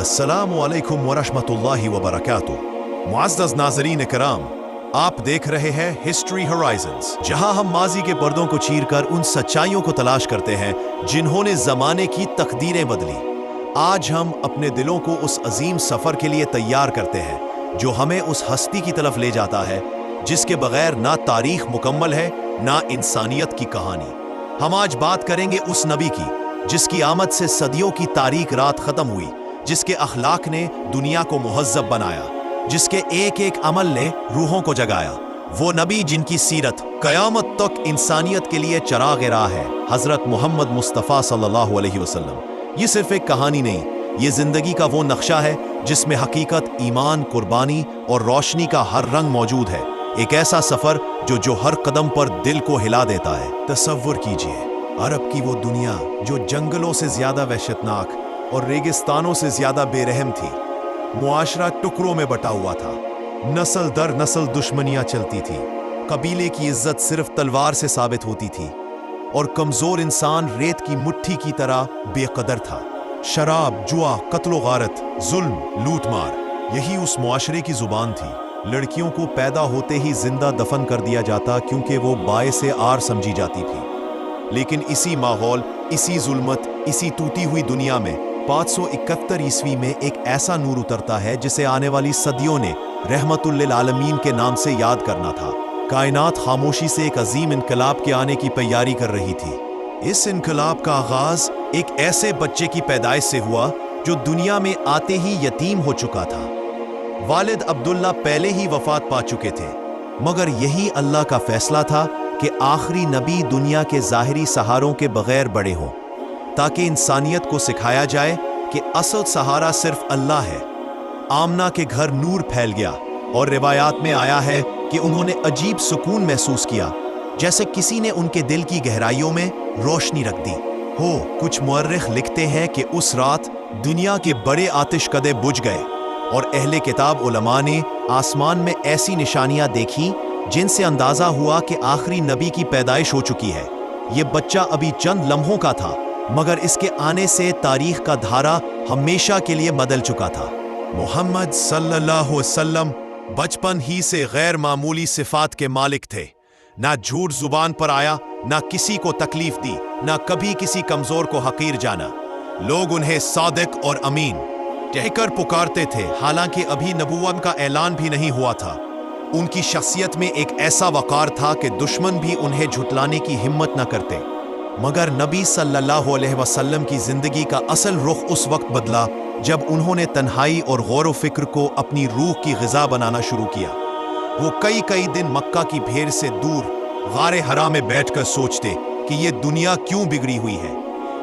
अस्सलामु अलैकुम वरहमतुल्लाहि वबरकातुह। मुअज़्ज़ज़ नाज़रीन कराम, आप देख रहे हैं हिस्ट्री होराइजन्स, जहां हम माजी के पर्दों को चीरकर उन सच्चाइयों को तलाश करते हैं जिन्होंने ज़माने की तकदीरें बदली। आज हम अपने दिलों को उस अजीम सफ़र के लिए तैयार करते हैं जो हमें उस हस्ती की तरफ ले जाता है जिसके बगैर ना तारीख मुकम्मल है ना इंसानियत की कहानी। हम आज बात करेंगे उस नबी की जिसकी आमद से सदियों की तारीख रात ख़त्म हुई, जिसके अखलाक ने दुनिया को मुहज़्ज़ब बनाया, जिसके एक एक अमल ने रूहों को जगाया। वो नबी जिनकी सीरत क़यामत तक इंसानियत के लिए चराग़ राह है, हज़रत मोहम्मद मुस्तफ़ा सल्लल्लाहु अलैहि वसल्लम। ये सिर्फ एक कहानी नहीं, ये ज़िंदगी का वो नक्शा है जिसमें हकीकत, ईमान, कुर्बानी और रोशनी का हर रंग मौजूद है। एक ऐसा सफ़र जो हर कदम पर दिल को हिला देता है। तसव्वुर कीजिए, अरब की वो दुनिया जो जंगलों से ज़्यादा वहशतनाक और रेगिस्तानों से ज्यादा बेरहम थी। मुआशरा टुकड़ों में बटा हुआ था, नस्ल दर नस्ल दुश्मनियां चलती थी, कबीले की इज्जत सिर्फ तलवार से साबित होती थी और कमजोर इंसान रेत की मुट्ठी की तरह बेकदर था। शराब, जुआ, कत्लो गारत, जुल्म, लूटमार, यही उस मुआशरे की जुबान थी। लड़कियों को पैदा होते ही जिंदा दफन कर दिया जाता क्योंकि वो बायसे आर समझी जाती थी। लेकिन इसी माहौल, इसी जुल्मत, इसी टूटी हुई दुनिया में 571 ईस्वी में एक ऐसा नूर उतरता है जिसे आने वाली सदियों ने रहमतुल लिल आलमीन के नाम से याद करना था। कायनात खामोशी से एक अजीम इनकलाब के आने की तैयारी कर रही थी। इस इनकलाब का आगाज एक ऐसे बच्चे की पैदाइश से हुआ जो दुनिया में आते ही यतीम हो चुका था। वालिद अब्दुल्ला पहले ही वफात पा चुके थे, मगर यही अल्लाह का फैसला था कि आखिरी नबी दुनिया के ज़ाहिरी सहारों के बगैर बड़े हों, ताकि इंसानियत को सिखाया जाए कि असल सहारा सिर्फ अल्लाह है। आमना के घर नूर फैल गया और रिवायात में आया है कि उन्होंने अजीब सुकून महसूस किया, जैसे किसी ने उनके दिल की गहराइयों में रोशनी रख दी हो। कुछ मुअर्रिख लिखते हैं कि उस रात दुनिया के बड़े आतिशकदे बुझ गए और अहले किताब उलमा ने आसमान में ऐसी निशानियां देखी जिनसे अंदाजा हुआ कि आखिरी नबी की पैदाइश हो चुकी है। ये बच्चा अभी चंद लम्हों का था, मगर इसके आने से तारीख का धारा हमेशा के लिए बदल चुका था। मोहम्मद सल्लल्लाहु अलैहि वसल्लम बचपन ही से गैर मामूली सिफात के मालिक थे। ना झूठ जुबान पर आया, ना किसी को तकलीफ दी, ना कभी किसी कमजोर को हकीर जाना। लोग उन्हें सादिक और अमीन कहकर पुकारते थे, हालांकि अभी नबूवत का ऐलान भी नहीं हुआ था। उनकी शख्सियत में एक ऐसा वकार था कि दुश्मन भी उन्हें झुटलाने की हिम्मत न करते। मगर नबी सल्लल्लाहु अलैहि वसल्लम की जिंदगी का असल रुख उस वक्त बदला जब उन्होंने तन्हाई और गौर व फिक्र को अपनी रूह की ग़िज़ा बनाना शुरू किया। वो कई कई दिन मक्का की भीड़ से दूर गारे हरा में बैठकर सोचते कि ये दुनिया क्यों बिगड़ी हुई है,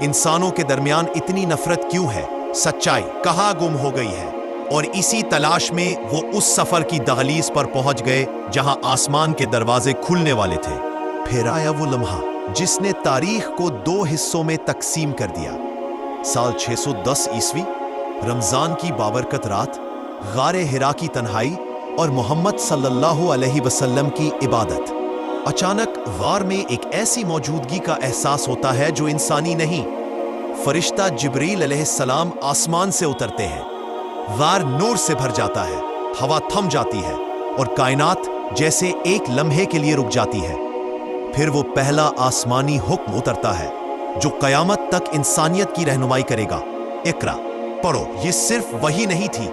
इंसानों के दरमियान इतनी नफरत क्यों है, सच्चाई कहाँ गुम हो गई है। और इसी तलाश में वो उस सफर की दहलीज पर पहुंच गए जहां आसमान के दरवाजे खुलने वाले थे। फिर आया वो लम्हा जिसने तारीख को दो हिस्सों में तकसीम कर दिया। साल 610 ईस्वी, रमजान की बाबरकत रात, गारे हिरा की तन्हाई और मोहम्मद सल्लल्लाहु अलैहि वसल्लम की इबादत। अचानक गार में एक ऐसी मौजूदगी का एहसास होता है जो इंसानी नहीं। फरिश्ता जिब्रील अलैहिस्सलाम आसमान से उतरते हैं, गार नूर से भर जाता है, हवा थम जाती है और कायनात जैसे एक लम्हे के लिए रुक जाती है। फिर वो पहला आसमानी हुक्म उतरता है जो कयामत तक इंसानियत की रहनुमाई करेगा। इकरा, पढ़ो। ये सिर्फ वही नहीं थी,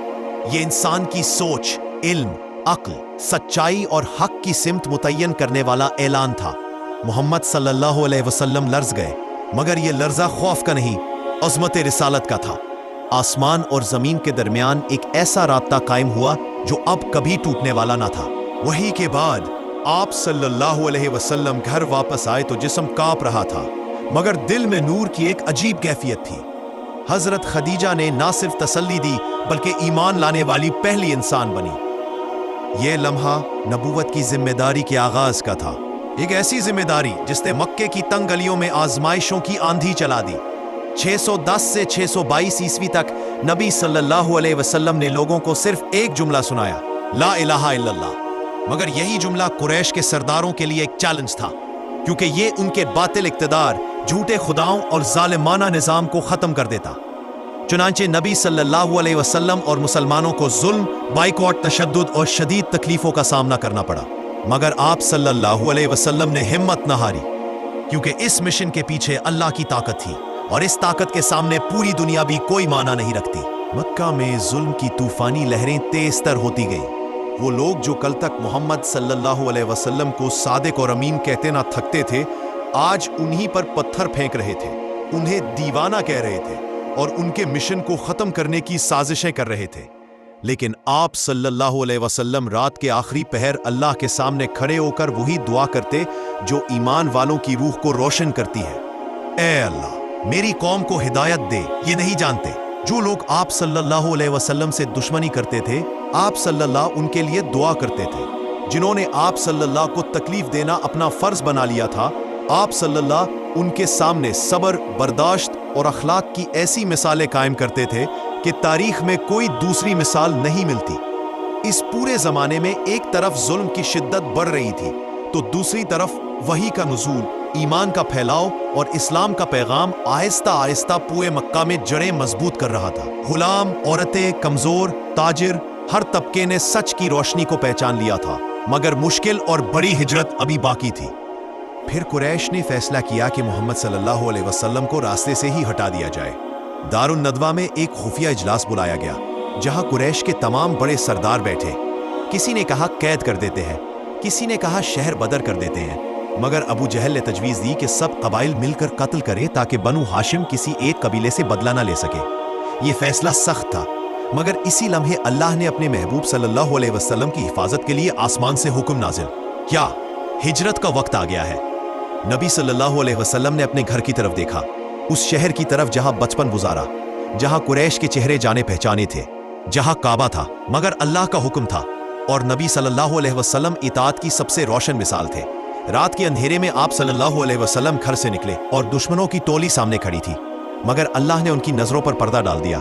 ये इंसान की सोच, इल्म, अक्ल, सच्चाई और हक की सिमत मुतय्यन करने वाला ऐलान था। मोहम्मद सल्लल्लाहु अलैहि वसल्लम लर्ज़ गए, मगर ये लर्जा खौफ का नहीं, अज़मत रिसालत का था। आसमान और जमीन के दरमियान एक ऐसा राब्ता कायम हुआ जो अब कभी टूटने वाला ना था। वही के बाद आप सल्लल्लाहु अलैहि वसल्लम घर वापस आए तो जिस्म कांप रहा था, मगर दिल में नूर की एक अजीब कैफियत थी। हजरत खदीजा ने ना सिर्फ तसल्ली दी बल्कि ईमान लाने वाली पहली इंसान बनी। यह लम्हा नबूवत की जिम्मेदारी के आगाज का था, एक ऐसी जिम्मेदारी जिसने मक्के की तंग गलियों में आजमाइशों की आंधी चला दी। 610 से 622 ईस्वी तक नबी सल्लल्लाहु अलैहि वसल्लम ने लोगों को सिर्फ एक जुमला सुनाया, ला इलाहा इल्लल्लाह। मगर यही जुमला कुरैश के सरदारों के लिए एक चैलेंज था, क्योंकि ये उनके बातिल इक्तदार, झूठे खुदाओं और जालिमाना निजाम को खत्म कर देता। चुनांचे नबी सल्लल्लाहु अलैहि वसल्लम और मुसलमानों को जुल्म, बाइकॉट, तशद्दुद और शदीद तकलीफों का सामना करना पड़ा, मगर आप सल्लल्लाहु अलैहि वसल्लम ने हिम्मत न हारी, क्योंकि इस मिशन के पीछे अल्लाह की ताकत थी और इस ताकत के सामने पूरी दुनिया भी कोई माना नहीं रखती। मक्का में जुल्म की तूफानी लहरें तेज तर होती गईं। वो लोग जो कल तक मोहम्मद सल्लल्लाहु अलैहि वसल्लम को सादिक और अमीन कहते ना थकते थे, आज उन्हीं पर पत्थर फेंक रहे थे, उन्हें दीवाना कह रहे थे और उनके मिशन को खत्म करने की साजिशें कर रहे थे। लेकिन आप सल्लल्लाहु अलैहि वसल्लम रात के आखिरी पहर अल्लाह के सामने खड़े होकर वही दुआ करते जो ईमान वालों की रूह को रोशन करती है। ऐ अल्लाह, मेरी कौम को हिदायत दे। ये नहीं जानते, जो लोग आप सल्लल्लाहु अलैहि वसल्लम से दुश्मनी करते थे, आप सल्लल्लाहु उनके लिए दुआ करते थे। जिन्होंने आप सल्लल्लाहु को तकलीफ देना अपना फर्ज बना लिया था, आप सल्लल्लाहु उनके सामने सब्र, बर्दाश्त और अखलाक की ऐसी मिसालें कायम करते थे कि तारीख में कोई दूसरी मिसाल नहीं मिलती। इस पूरे जमाने में एक तरफ जुल्म की शिद्दत बढ़ रही थी, तो दूसरी तरफ वही का नुज़ूल, ईमान का फैलाव और इस्लाम का पैगाम आहिस्ता आहिस्ता पूरे मक्का में जड़ें मजबूत कर रहा था। गुलाम, औरतें, कमजोर, ताजिर, हर तबके ने सच की रोशनी को पहचान लिया था, मगर मुश्किल और बड़ी हिजरत अभी बाकी थी। फिर कुरैश ने फैसला किया कि मोहम्मद सल्लल्लाहु अलैहि वसल्लम को रास्ते से ही हटा दिया जाए। दारुन नदवा में एक खुफिया इजलास बुलाया गया, जहां कुरैश के तमाम बड़े सरदार बैठे। किसी ने कहा कैद कर देते हैं, किसी ने कहा शहर बदर कर देते हैं, मगर अबू जहल ने तजवीज दी कि सब कबाइल मिलकर कत्ल करें ताकि बनु हाशिम किसी एक कबीले से बदला न ले सके। ये फैसला सख्त था, मगर इसी लम्हे अल्लाह ने अपने महबूब सल्लल्लाहु अलैहि वसल्लम की हिफाजत के लिए आसमान से हुक्म नाजिल क्या हिजरत का वक्त आ गया है। नबी सल्लल्लाहु अलैहि वसल्लम ने अपने घर की तरफ देखा, उस शहर की तरफ जहां बचपन गुजारा, जहां कुरैश के चेहरे जाने पहचाने थे, जहां काबा था, मगर अल्लाह का हुक्म था और नबी सल्लल्लाहु अलैहि वसल्लम इताअत की सबसे रोशन मिसाल थे। रात के अंधेरे में आप सल्लल्लाहु अलैहि वसल्लम घर से निकले और दुश्मनों की टोली सामने खड़ी थी, मगर अल्लाह ने उनकी नजरों पर पर्दा डाल दिया।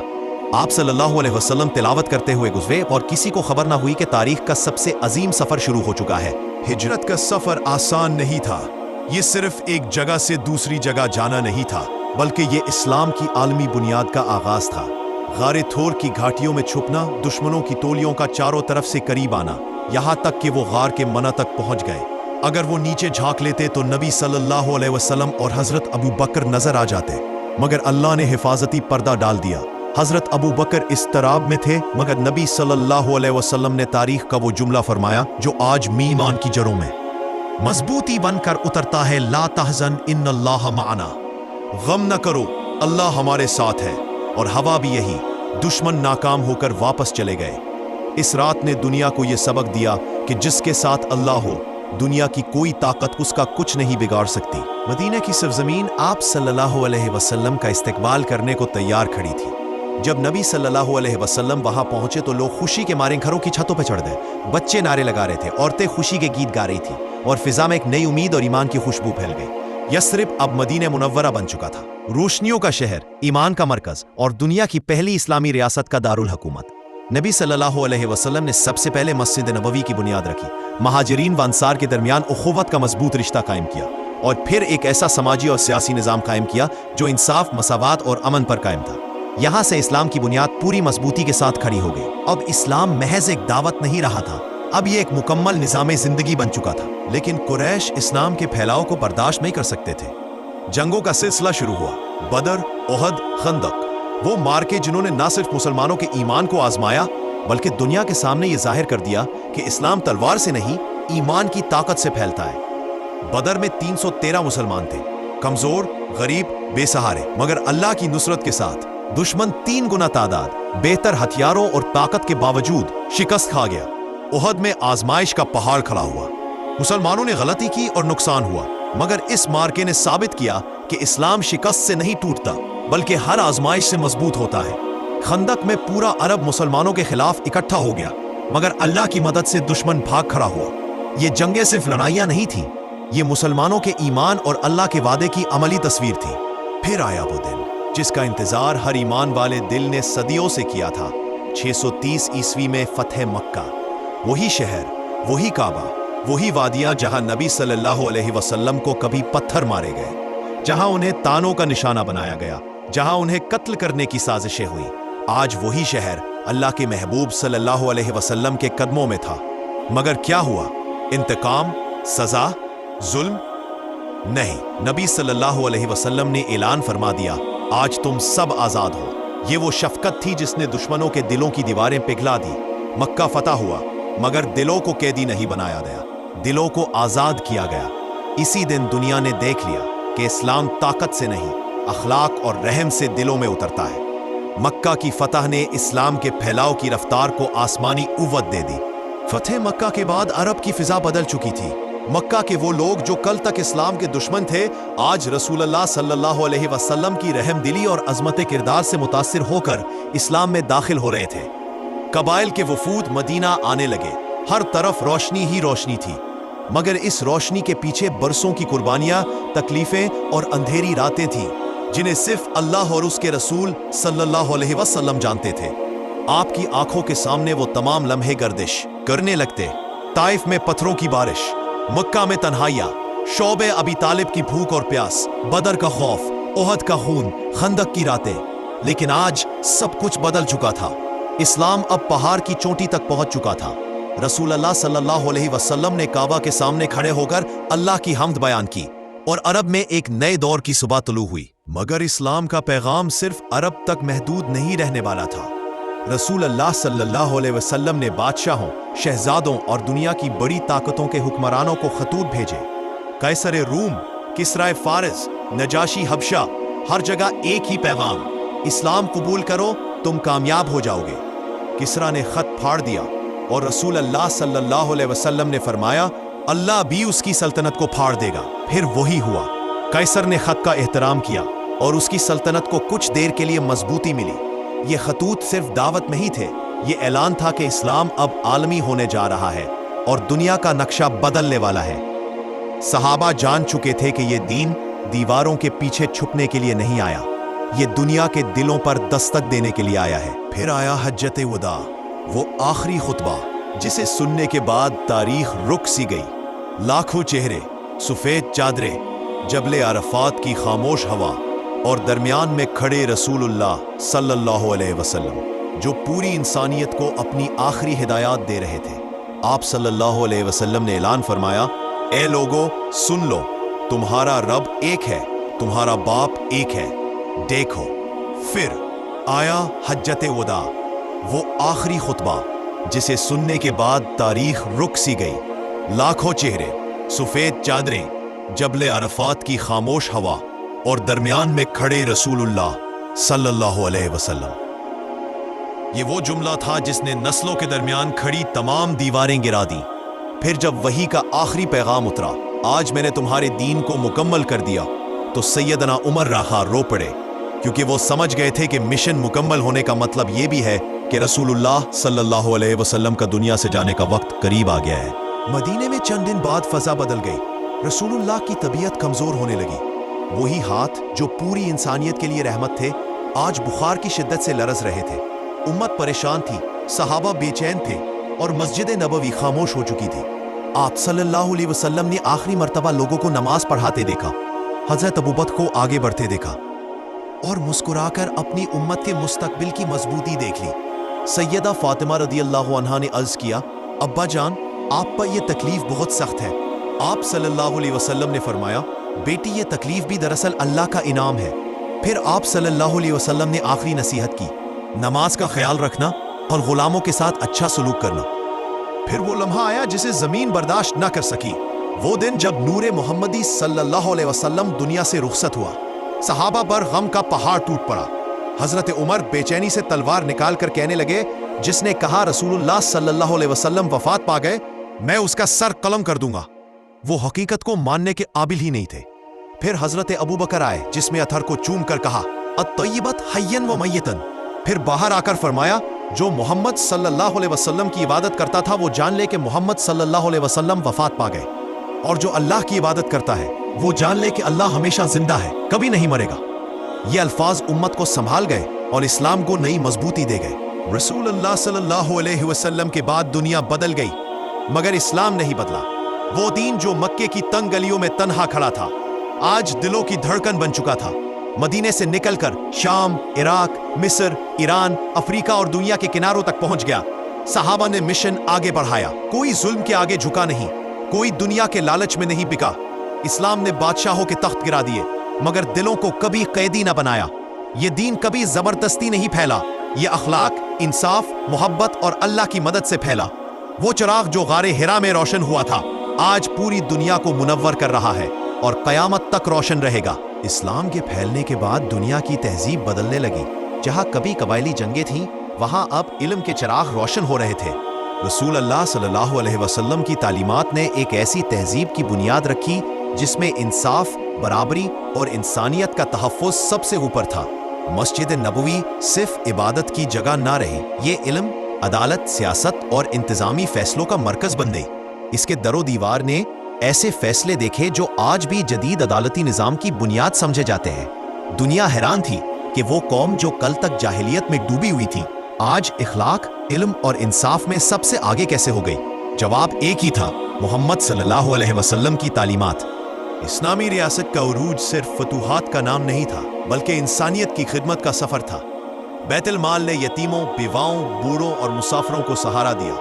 आप सल्लल्लाहु अलैहि वसल्लम तिलावत करते हुए गुजरे और किसी को खबर ना हुई कि तारीख का सबसे अजीम सफर शुरू हो चुका है। हिजरत का सफर आसान नहीं था। ये सिर्फ एक जगह से दूसरी जगह जाना नहीं था, बल्कि ये इस्लाम की आलमी बुनियाद का आगाज था। गारे थोर की घाटियों में छुपना, दुश्मनों की टोलियों का चारों तरफ से करीब आना, यहाँ तक कि वो गार के मना तक पहुंच गए। अगर वो नीचे झांक लेते तो नबी सल्लल्लाहु अलैहि वसल्लम और हजरत अबू बकर नजर आ जाते, मगर अल्लाह ने हिफाजती पर्दा डाल दिया। हजरत अबू बकर इस तराब में थे, मगर नबी सल्लल्लाहु अलैहि वसल्लम ने तारीख का वो जुमला फरमाया जो आज ईमान की जड़ों में मजबूती बनकर उतरता है, ला तहज़न इन्नल्लाह माना। गम न करो, अल्लाह हमारे साथ है। और हवा भी यही, दुश्मन नाकाम होकर वापस चले गए। इस रात ने दुनिया को यह सबक दिया कि जिसके साथ अल्लाह हो, दुनिया की कोई ताकत उसका कुछ नहीं बिगाड़ सकती। मदीना की सरजमीन आप सल्लल्लाहु अलैहि वसल्लम का इस्तकबाल करने को तैयार खड़ी थी। जब नबी सल्लल्लाहु अलैहि वसल्लम वहां पहुंचे तो लोग खुशी के मारे घरों की छतों पर चढ़ गए। बच्चे नारे लगा रहे थे, औरतें खुशी के गीत गा रही थी और फिजा में एक नई उम्मीद और ईमान की खुशबू फैल गई। यस्रिब अब मदीना मुनव्वरा बन चुका था, रोशनियों का शहर, ईमान का मरकज और दुनिया की पहली इस्लामी रियासत का दारुल हुकूमत। नबी सल्लल्लाहु अलैहि वसल्लम ने सबसे पहले मस्जिद नबवी की बुनियाद रखी, महाजिरीन व अंसार के दरमियान उखुवत का मजबूत रिश्ता कायम किया और फिर एक ऐसा समाजी और सियासी निज़ाम कायम किया जो इंसाफ, मसावात और अमन पर कायम था। यहाँ से इस्लाम की बुनियाद पूरी मजबूती के साथ खड़ी हो गई। अब इस्लाम महज एक दावत नहीं रहा था, अब ये एक मुकम्मल निज़ाम जिंदगी बन चुका था। लेकिन कुरैश इस्लाम के फैलाव को बर्दाश्त नहीं कर सकते थे। जंगों का सिलसिला शुरू हुआ, बदर, ओहद, खंदक, वो मार्के जिन्होंने न सिर्फ मुसलमानों के ईमान को आजमाया बल्कि दुनिया के सामने ये जाहिर कर दिया कि इस्लाम तलवार से नहीं, ईमान की ताकत से फैलता है। बदर में 313 मुसलमान थे, कमजोर, गरीब, बेसहारे, मगर अल्लाह की नुसरत के साथ दुश्मन 3 गुना तादाद, बेहतर हथियारों और ताकत के बावजूद शिकस्त खा गया। ओहद में आजमाइश का पहाड़ खड़ा हुआ, मुसलमानों ने गलती की और नुकसान हुआ, मगर इस मार्के ने साबित किया कि इस्लाम शिकस्त से नहीं टूटता बल्कि हर आजमाइश से मजबूत होता है। खंदक में पूरा अरब मुसलमानों के खिलाफ इकट्ठा हो गया, मगर अल्लाह की मदद से दुश्मन भाग खड़ा हुआ। ये जंगें सिर्फ लड़ाइयां नहीं थी, ये मुसलमानों के ईमान और अल्लाह के वादे की अमली तस्वीर थी। फिर आया वो दिन जिसका इंतजार हर ईमान वाले दिल ने सदियों से किया था। 630 ईस्वी में फतह मक्का, वही शहर, वही काबा, वही वादियां जहां नबी सल्लल्लाहु अलैहि वसल्लम को कभी पत्थर मारे गए, जहां उन्हें तानों का निशाना बनाया गया जहां उन्हें कत्ल करने की साजिशें हुई। आज वही शहर अल्लाह के महबूब सल्लल्लाहु अलैहि वसल्लम के कदमों में था। मगर क्या हुआ? इंतकाम, सजा, जुल्म? नहीं, नबी सल्लल्लाहु अलैहि वसल्लम ने ऐलान फरमा दिया, आज तुम सब आजाद हो। ये वो शफकत थी जिसने दुश्मनों के दिलों की दीवारें पिघला दी। मक्का फतह हुआ, मगर दिलों को कैदी नहीं बनाया गया, दिलों को आजाद किया गया। इसी दिन दुनिया ने देख लिया कि इस्लाम ताकत से नहीं, अखलाक और रहम से दिलों में उतरता है। मक्का की फतह ने इस्लाम के फैलाव की रफ्तार को आसमानी कुव्वत दे दी। फतेह मक्का के बाद अरब की फिजा बदल चुकी थी। मक्का के वो लोग जो कल तक इस्लाम के दुश्मन थे, आज रसूलुल्लाह सल्लल्लाहु अलैहि वसल्लम की रहमदिली और अजमत किरदार से मुतासिर होकर इस्लाम में दाखिल हो रहे थे। कबाइल के वफूद मदीना आने लगे, हर तरफ रोशनी ही रोशनी थी। मगर इस रोशनी के पीछे बरसों की कुर्बानियां, तकलीफें और अंधेरी रातें थीं, जिन्हें सिर्फ अल्लाह और उसके रसूल सल्लल्लाहु अलैहि वसल्लम जानते थे। आपकी आंखों के सामने वो तमाम लम्हे गर्दिश करने लगते। ताइफ में पत्थरों की बारिश, मक्का में तन्हाइयां, शौबे अबी तालिब की भूख और प्यास, बदर का खौफ, ओहद का खून, खंदक की रातें। लेकिन आज सब कुछ बदल चुका था। इस्लाम अब पहाड़ की चोटी तक पहुंच चुका था। रसूलुल्लाह सल्लल्लाहु अलैहि वसल्लम ने काबा के सामने खड़े होकर अल्लाह की हम्द बयान की और अरब में एक नए दौर की सुबह तुलू हुई। मगर इस्लाम का पैगाम सिर्फ अरब तक महदूद नहीं रहने वाला था। रसूलुल्लाह सल्लल्लाहु अलैहि वसल्लम ने बादशाहों, शहजादों और दुनिया की बड़ी ताकतों के हुक्मरानों को खतूत भेजे। कैसर रूम, किस्राए फारिस, नजाशी हबशा, हर जगह एक ही पैगाम, इस्लाम कबूल करो, तुम कामयाब हो जाओगे। किसरा ने खत फाड़ दिया और रसूलुल्लाह सल्लल्लाहु अलैहि वसल्लम ने फरमाया, अल्लाह भी उसकी सल्तनत को फाड़ देगा। फिर वही हुआ। कैसर ने खत का एहतराम किया और उसकी सल्तनत को कुछ देर के लिए मजबूती मिली। ये खतूत सिर्फ दावत नहीं थे, ये ऐलान था कि इस्लाम अब आलमी होने जा रहा है और दुनिया का नक्शा बदलने वाला है। सहाबा जान चुके थे कि ये दीन दीवारों के पीछे छुपने के लिए नहीं आया, ये दुनिया के दिलों पर दस्तक देने के लिए आया है। फिर आया हज्जते वदा, वो आखिरी खुतबा जिसे सुनने के बाद तारीख रुक सी गई। लाखों चेहरे, सफेद चादरें, जबले अरफात की खामोश हवा और दरमियान में खड़े रसूलुल्लाह सल्लल्लाहु अलैहि वसल्लम, जो पूरी इंसानियत को अपनी आखिरी हिदायत दे रहे थे। आप सल्लल्लाहु अलैहि वसल्लम ने ऐलान फरमाया, ए लोगो सुन लो, तुम्हारा रब एक है, तुम्हारा बाप एक है, देखो। फिर आया हज्जते वदा, वो आखिरी खुतबा जिसे सुनने के बाद तारीख रुक सी गई। लाखों चेहरे, सफेद चादरें, जबले अरफात की खामोश हवा और दरमियान में खड़े रसूलुल्लाह सल्लल्लाहु अलैहि वसल्लम। ये वो जुमला था जिसने नस्लों के दरमियान खड़ी तमाम दीवारें गिरा दी। फिर जब वही का आखिरी पैगाम उतरा, आज मैंने तुम्हारे दीन को मुकम्मल कर दिया, तो सैयदना उमर राखा रो पड़े, क्योंकि वो समझ गए थे कि मिशन मुकम्मल होने का मतलब ये भी है कि रसूलुल्लाह सल्लल्लाहु अलैहि वसल्लम का दुनिया से जाने का वक्त करीब आ गया है। मदीने में चंद दिन बाद फजा बदल गई। रसूलुल्लाह की तबीयत कमजोर होने लगी। वही हाथ जो पूरी इंसानियत के लिए रहमत थे, आज बुखार की शिद्दत से लरस रहे थे। उम्मत परेशान थी, सहाबा बेचैन थे और मस्जिद नबवी खामोश हो चुकी थी। आप सल्लल्लाहु अलैहि वसल्लम ने आखिरी मर्तबा लोगों को नमाज पढ़ाते देखा, हजरत अबू बकर को आगे बढ़ते देखा और मुस्कुराकर अपनी उम्मत के मुस्तकबिल की मजबूती देख ली। सैयदा फातिमा रदियल्लाहु अन्हा ने अर्ज किया, अब्बा जान, आप पर यह तकलीफ बहुत सख्त है। आप सल्लल्लाहु अलैहि वसल्लम ने फरमाया, बेटी ये तकलीफ भी दरअसल अल्लाह का इनाम है। फिर आप सल्लल्लाहु अलैहि वसल्लम ने आखिरी नसीहत की, नमाज का ख्याल रखना और गुलामों के साथ अच्छा सलूक करना। फिर वो लम्हा आया जिसे जमीन बर्दाश्त न कर सकी, वो दिन जब नूरे मोहम्मदी सल्लल्लाहु अलैहि वसल्लम दुनिया से रुखसत हुआ। सहाबा पर गम का पहाड़ टूट पड़ा। हजरत उमर बेचैनी से तलवार निकाल कर कहने लगे, जिसने कहा रसूलुल्लाह सल्लल्लाहु अलैहि वसल्लम वफात पा गए, मैं उसका सर कलम कर दूंगा। वो हकीकत को मानने के काबिल ही नहीं थे। फिर हजरत अबू बकर आए, जिसमें अथर को चूम कर कहा, अत्तय्यबत हय्यन व मय्यतन। फिर बाहर आकर फरमाया, जो मोहम्मद सल्लल्लाहु अलैहि वसल्लम की इबादत करता था वो जान ले कि मोहम्मद सल्लल्लाहु अलैहि वसल्लम वफात पा गए, और जो अल्लाह की इबादत करता है वो जान ले कि अल्लाह हमेशा जिंदा है, कभी नहीं मरेगा। ये अल्फाज उम्मत को संभाल गए और इस्लाम को नई मजबूती दे गए। रसूलुल्लाह सल्लल्लाहु अलैहि वसल्लम के बाद दुनिया बदल गई, मगर इस्लाम नहीं बदला। वो दीन जो मक्के की तंग गलियों में तन्हा खड़ा था, आज दिलों की धड़कन बन चुका था। मदीने से निकलकर शाम, इराक, मिस्र, ईरान, अफ्रीका और दुनिया के किनारों तक पहुंच गया। सहाबा ने मिशन आगे बढ़ाया। कोई जुल्म के आगे झुका नहीं, कोई दुनिया के लालच में नहीं बिका। इस्लाम ने बादशाहों के तख्त गिरा दिए, मगर दिलों को कभी कैदी न बनाया। ये दीन कभी जबरदस्ती नहीं फैला, ये अखलाक, इंसाफ, मोहब्बत और अल्लाह की मदद से फैला। वो चिराग जो गारे हिरा में रोशन हुआ था, आज पूरी दुनिया को मुनव्वर कर रहा है और कयामत तक रोशन रहेगा। इस्लाम के फैलने के बाद दुनिया की तहजीब बदलने लगी। जहां कभी कबायली जंगें थीं, वहां अब इल्म के चिराग रोशन हो रहे थे। रसूल अल्लाह सल्लल्लाहु अलैहि वसल्लम की तालीमात ने एक ऐसी तहजीब की बुनियाद रखी जिसमें इंसाफ, बराबरी और इंसानियत का तहफ़्फ़ुज़ सबसे ऊपर था। मस्जिद नबवी सिर्फ इबादत की जगह ना रही, ये इल्म, अदालत, सियासत और इंतज़ामी फैसलों का मरकज़ बन गई। इसके दरो दीवार ने ऐसे फैसले देखे जो आज भी जदीद अदालती निज़ाम की बुनियाद समझे जाते हैं। दुनिया हैरान थी कि वो कौम जो कल तक जाहिलियत में डूबी हुई थी, आज इखलाक, इल्म और इंसाफ में सबसे आगे कैसे हो गई। जवाब एक ही था, मोहम्मद सल्लल्लाहु अलैहि वसल्लम की तालीमात। इस्लामी रियासत का उरूज सिर्फ फतूहात का नाम नहीं था, बल्कि इंसानियत की खिदमत का सफर था। बैतुल माल ने यतीमों, बेवाओं, बूढ़ों और मुसाफिरों को सहारा दिया।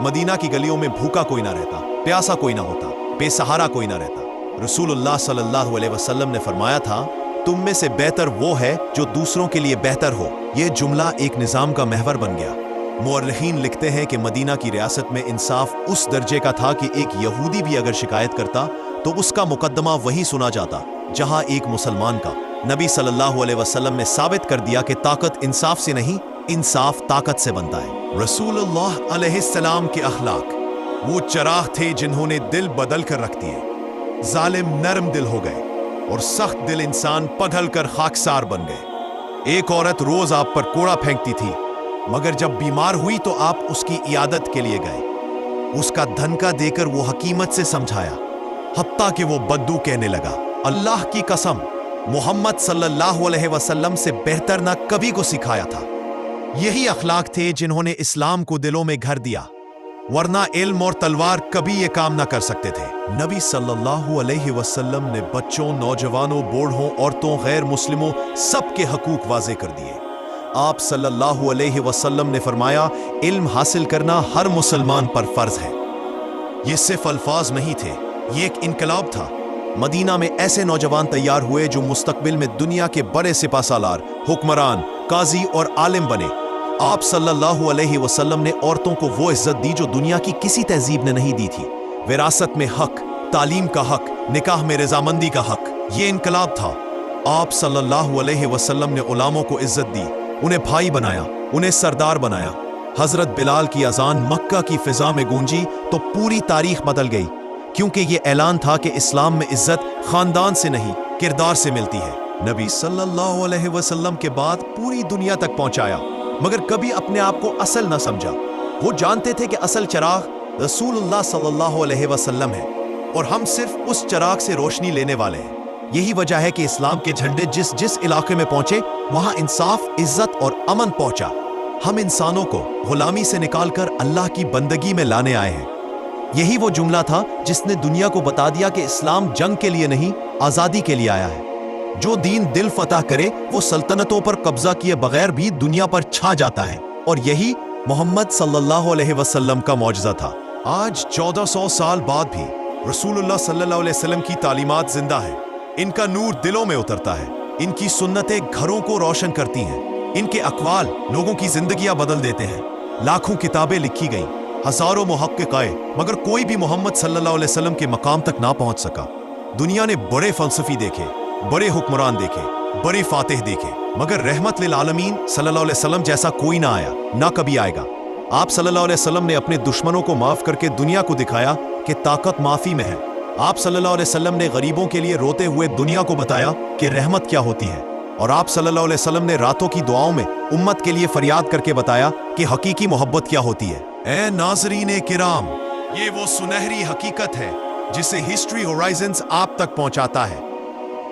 मदीना की गलियों में भूखा कोई ना रहता, प्यासा कोई ना होता, बेसहारा कोई ना रहता। रसूलुल्लाह सल्लल्लाहु अलैहि वसल्लम ने फरमाया था, तुम में से बेहतर वो है जो दूसरों के लिए बेहतर हो। ये जुमला एक निज़ाम का महवर बन गया। मुअर्रिखीन लिखते हैं कि मदीना की रियासत में इंसाफ उस दर्जे का था कि एक यहूदी भी अगर शिकायत करता तो उसका मुकदमा वहीं सुना जाता जहां एक मुसलमान का। नबी सल्लल्लाहु अलैहि वसल्लम ने साबित कर दिया कि ताकत इंसाफ से नहीं, इंसाफ ताकत से बनता है। रसूलुल्लाह अलैहिस्सलाम के अखलाक वो चिराग थे जिन्होंने दिल बदल कर रख दिए। जालिम नरम दिल हो गए और सख्त दिल इंसान पिघल कर खाकसार बन गए। एक औरत रोज आप पर कूड़ा फेंकती थी, मगर जब बीमार हुई तो आप उसकी इयादत के लिए गए। उसका धनका देकर वो हकीमत से समझाया, हत्ता कि वो बद्दू कहने लगा। अल्लाह की कसम, मोहम्मद सल्लल्लाहु अलैहि वसल्लम से बेहतर ना कभी को सिखाया था। यही अखलाक थे जिन्होंने इस्लाम को दिलों में घर दिया, वरना इल्म और तलवार कभी ये काम ना कर सकते थे। नबी सल्लल्लाहु अलैहि वसल्लम ने बच्चों, नौजवानों, बूढ़ों, औरतों, गैर मुस्लिमों सबके हकूक वाजे कर दिए। आप सल्लल्लाहु अलैहि वसल्लम ने फरमाया, इल्म हासिल करना हर मुसलमान पर फर्ज है। ये सिर्फ अल्फाज नहीं थे, ये एक इनकलाब था। मदीना में ऐसे नौजवान तैयार हुए जो मुस्तकबिल में दुनिया के बड़े सिपाहसालार, हुक्मरान, काजी और आलिम बने। आप सल्लल्लाहु अलैहि वसल्लम ने औरतों को वो इज्जत दी जो दुनिया की किसी तहजीब ने नहीं दी थी। विरासत में हक, तालीम का हक, निकाह में रजामंदी का हक, ये इनकलाब था। आप सल्लल्लाहु अलैहि वसल्लम ने उलामों को इज्जत दी, उन्हें भाई बनाया, उन्हें सरदार बनाया। हजरत बिलाल की अजान मक्का की फिजा में गूंजी तो पूरी तारीख बदल गई, क्योंकि ये ऐलान था कि इस्लाम में इज्जत खानदान से नहीं, किरदार से मिलती है। नबी सल्लल्लाहु अलैहि वसल्लम के बाद पूरी दुनिया तक पहुंचाया, मगर कभी अपने आप को असल न समझा। वो जानते थे कि असल चिराग रसूलुल्लाह सल्लल्लाहु अलैहि वसल्लम है और हम सिर्फ उस चिराग से रोशनी लेने वाले हैं। यही वजह है कि इस्लाम के झंडे जिस जिस इलाके में पहुंचे, वहां इंसाफ, इज्जत और अमन पहुंचा। हम इंसानों को गुलामी से निकालकर अल्लाह की बंदगी में लाने आए हैं। यही वो जुमला था जिसने दुनिया को बता दिया कि इस्लाम जंग के लिए नहीं, आजादी के लिए आया है। जो दीन दिल फतह करे वो सल्तनतों पर कब्जा किए बगैर भी दुनिया पर छा जाता है, और यही मोहम्मद सल्लल्लाहु अलैहि वसल्लम का मौजज़ा था। आज 1400 साल बाद भी रसूलुल्लाह सल्लल्लाहु अलैहि वसल्लम की तालीमात जिंदा है। इनका नूर दिलों में उतरता है, इनकी सुन्नतें घरों को रोशन करती हैं, इनके अक़वाल लोगों की जिंदगियां बदल देते हैं। लाखों किताबें लिखी गईं, हजारों मुहक्किक आए, मगर कोई भी मोहम्मद सल्लल्लाहु अलैहि वसल्लम के मकाम तक ना पहुंच सका। दुनिया ने बड़े फलसफी देखे, बड़े हुक्मरान देखे, बड़े फातिह देखे, मगर रहमत लिल आलमीन सल्लल्लाहु अलैहि वसल्लम जैसा कोई ना आया, ना कभी आएगा। आप सल्लल्लाहु अलैहि वसल्लम ने अपने दुश्मनों को माफ करके दुनिया को दिखाया कि ताकत माफी में है। आप सल्लल्लाहु अलैहि वसल्लम ने गरीबों के लिए रोते हुए दुनिया को बताया कि रहमत क्या होती है, और आप सल्लल्लाहु अलैहि वसल्लम ने रातों की दुआओं में उम्मत के लिए फरियाद करके बताया कि हकीकी मोहब्बत क्या होती है। ऐ नाज़रीन किराम, ये वो सुनहरी हकीकत है जिसे हिस्ट्री होराइजन्स आप तक पहुंचाता है।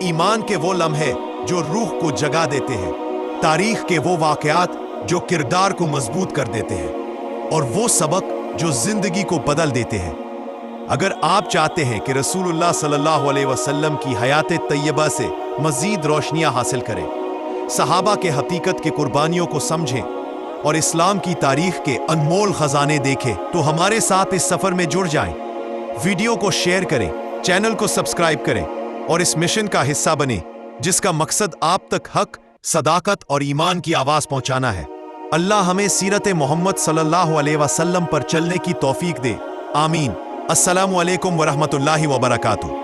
ईमान के वो लम्हे जो रूह को जगा देते हैं, तारीख के वो वाक़यात जो किरदार को मजबूत कर देते हैं, और वो सबक जो जिंदगी को बदल देते हैं। अगर आप चाहते हैं कि रसूलुल्लाह सल्लल्लाहु अलैहि वसल्लम की हयात तैयबा से मजीद रोशनियां हासिल करें, सहाबा के हकीकत के कुर्बानियों को समझें और इस्लाम की तारीख के अनमोल खजाने देखें, तो हमारे साथ इस सफर में जुड़ जाएं। वीडियो को शेयर करें, चैनल को सब्सक्राइब करें और इस मिशन का हिस्सा बने जिसका मकसद आप तक हक, सदाकत और ईमान की आवाज पहुंचाना है। अल्लाह हमें सीरत मोहम्मद सल्लल्लाहु अलैहि वसल्लम पर चलने की तौफीक दे। आमीन। अस्सलामु अलैकुम वरहमतुल्लाहि वबरकातुहू।